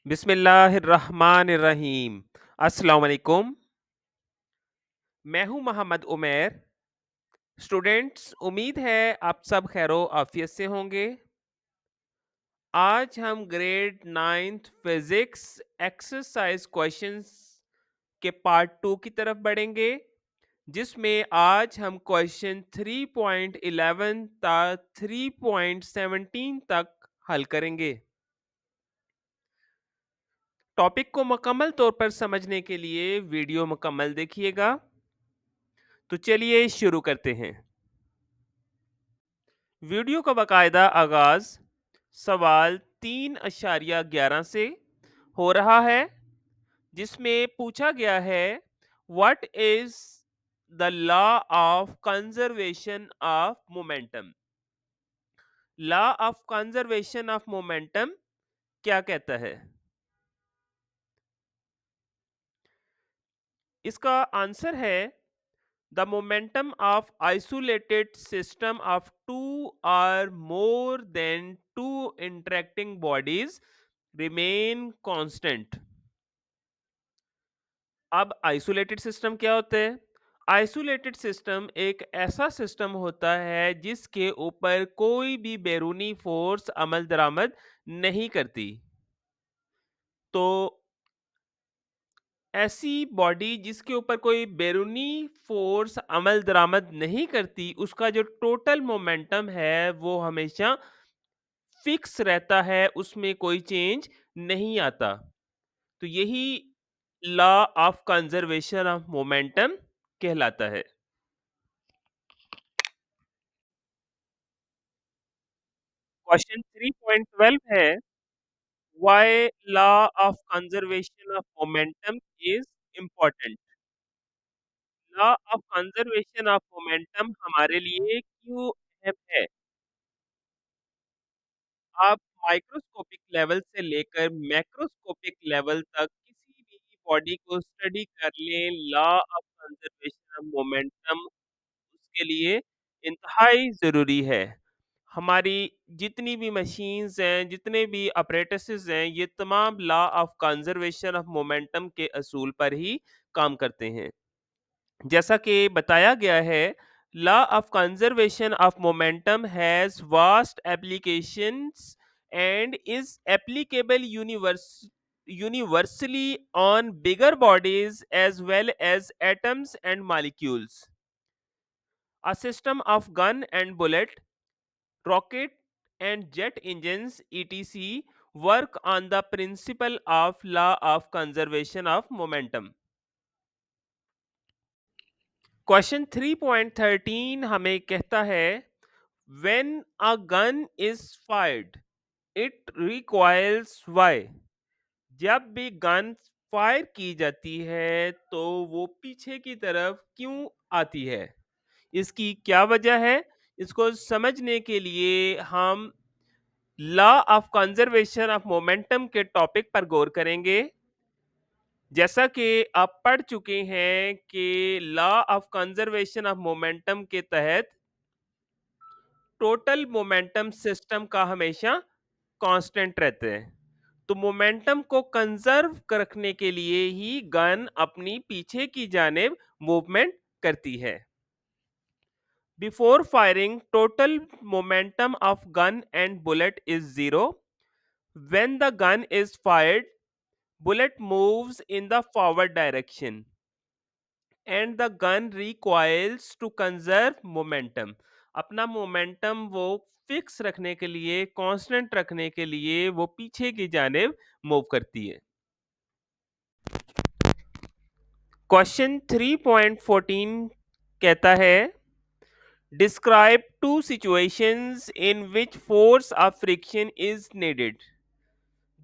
बिस्मिल्लाहिर्रहमानिर्रहीम। अस्सलाम वालेकुम। मैं हूं मोहम्मद उमैर। स्टूडेंट्स, उम्मीद है आप सब खैरो आफियत से होंगे। आज हम grade 9th physics exercise questions के पार्ट 2 की तरफ बढ़ेंगे, जिसमें आज हम क्वेश्चन 3.11 ता 3.17 तक हल करेंगे। टॉपिक को मुकम्मल तौर पर समझने के लिए वीडियो मुकम्मल देखिएगा। तो चलिए शुरू करते हैं। वीडियो का बाकायदा आगाज सवाल 3.11 से हो रहा है, जिसमें पूछा गया है what is the law of conservation of momentum. Law of conservation of momentum क्या कहता है? इसका आंसर है the momentum of isolated system of two or more than two interacting bodies remain constant। अब आइसोलेटेड सिस्टम क्या होता है? Isolated system एक ऐसा सिस्टम होता है जिसके ऊपर कोई भी बैरूनी फोर्स अमल दरामद नहीं करती। तो ऐसी बॉडी जिसके ऊपर कोई बैरूनी फोर्स अमल दरामद नहीं करती, उसका जो टोटल मोमेंटम है वो हमेशा फिक्स रहता है, उसमें कोई चेंज नहीं आता। तो यही law of conservation of momentum कहलाता है। क्वेश्चन 3.12 है why law of conservation of momentum is important. Law of conservation of momentum हमारे लिए क्यों अहम है? आप माइक्रोस्कोपिक लेवल से लेकर मैक्रोस्कोपिक लेवल तक किसी भी बॉडी को स्टडी कर लें, law of conservation of momentum उसके लिए इंतहाई ज़रूरी है। हमारी जितनी भी मशीन्स हैं, जितने भी अपरेटसेस हैं, ये तमाम law of conservation of momentum के असूल पर ही काम करते हैं। जैसा कि बताया गया है, law of conservation of momentum has vast applications and is applicable universally on bigger bodies as well as atoms and molecules. A system of gun and bullet, rocket and jet engines etc work on the principle of law of conservation of momentum। Question 3.13 हमें कहता है when a gun is fired it recoils why। जब भी gun fire की जाती है तो वो पीछे की तरफ क्यों आती है? इसकी क्या वजह है? इसको समझने के लिए हम law of conservation of momentum के टॉपिक पर गौर करेंगे। जैसा कि आप पढ़ चुके हैं कि law of conservation of momentum के तहत टोटल मोमेंटम सिस्टम का हमेशा कांस्टेंट रहता है। तो मोमेंटम को कंजर्व रखने के लिए ही गन अपनी पीछे की जानिब मूवमेंट करती है। Before firing, total momentum of gun and bullet is zero. When the gun is fired, bullet moves in the forward direction and the gun recoils to conserve momentum। अपना मोमेंटम वो fix रखने के लिए, constant रखने के लिए वो पीछे की जानिब मूव करती है। क्वेश्चन 3.14 कहता है describe two situations in which force of friction is needed।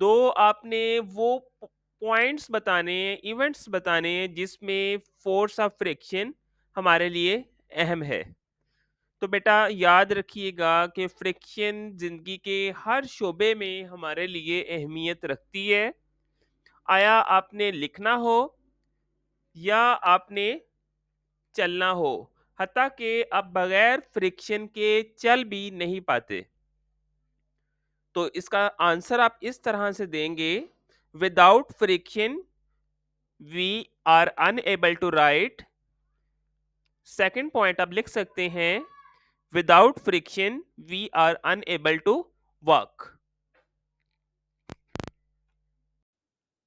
दो आपने वो पॉइंट्स बताने, इवेंट्स बताने जिसमें फोर्स ऑफ फ्रिक्शन हमारे लिए अहम है। तो बेटा याद रखिएगा कि फ्रिक्शन जिंदगी के हर शोबे में हमारे लिए अहमियत रखती है। आया आपने लिखना हो या आपने चलना हो, हत्ता कि अब बगैर फ्रिक्शन के चल भी नहीं पाते। तो इसका आंसर आप इस तरह से देंगे Without friction, we are unable to write. Second point आप लिख सकते हैं, without friction we are unable to work.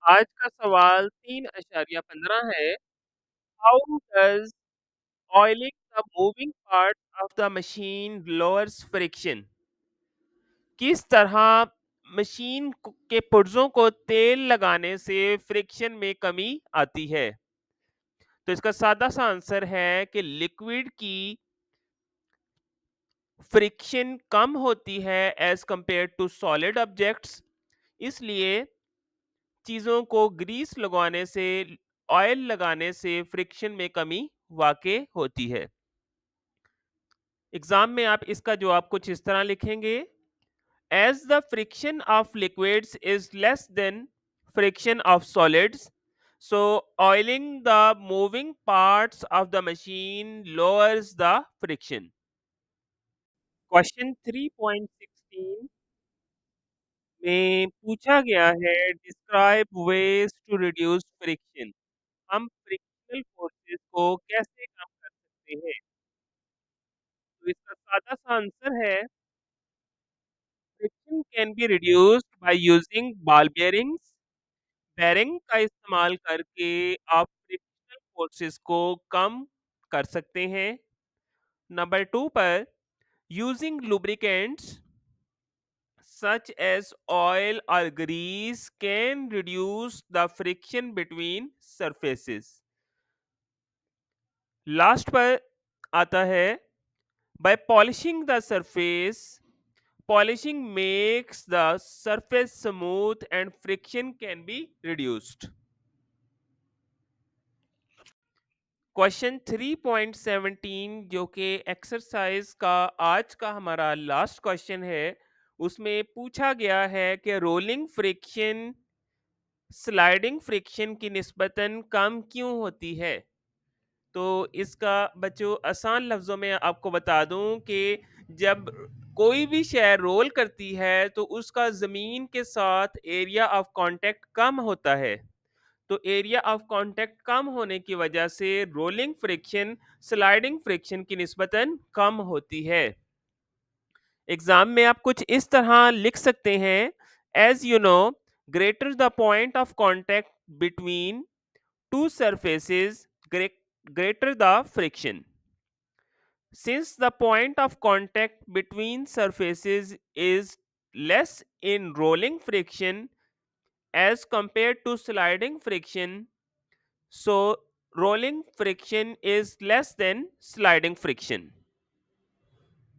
आज का सवाल 3.15 है। How does oiling the moving part of the machine lowers friction? किस तरह के पुर्जों को तेल लगाने से फ्रिक्शन में कमी आती है? तो इसका सादा सा आंसर है कि लिक्विड की फ्रिक्शन कम होती है as compare to solid objects, इसलिए चीज़ों को ग्रीस लगवाने से, ऑयल लगाने से फ्रिक्शन में कमी वाक़ई होती है। एग्ज़ाम में आप इसका जवाब कुछ इस तरह लिखेंगे, as the friction of liquids is less than friction of solids, so oiling the moving parts of the machine lowers the friction. Question 3.16 में पूछा गया है, describe ways to reduce friction. हम फ्रिक्शनल फोर्सेस को कैसे कम कर सकते हैं? तो इसका सादा सा आंसर है, friction can be reduced by using ball bearings. Bearing का इस्तेमाल करके आप फ्रिक्शनल फोर्सेस को कम कर सकते हैं। नंबर 2 पर, using lubricants such as oil or grease can reduce the friction between surfaces. Last पर आता है, by polishing the surface, polishing makes the surface smooth and friction can be reduced. Question 3.17 जो कि एक्सरसाइज का आज का हमारा लास्ट क्वेश्चन है, उसमें पूछा गया है कि रोलिंग फ्रिक्शन स्लाइडिंग फ्रिक्शन की निस्बतन कम क्यों होती है? तो इसका बच्चों आसान लफ्ज़ों में आपको बता दूं कि जब कोई भी शय रोल करती है तो उसका ज़मीन के साथ एरिया ऑफ कांटेक्ट कम होता है। तो एरिया ऑफ कांटेक्ट कम होने की वजह से रोलिंग फ्रिक्शन स्लाइडिंग फ्रिक्शन की निस्बतन कम होती है। एग्जाम में आप कुछ इस तरह लिख सकते हैं, as you know, greater the point of contact between two surfaces, greater the friction. Since the point of contact between surfaces is less in rolling friction as compared to sliding friction, so rolling friction is less than sliding friction.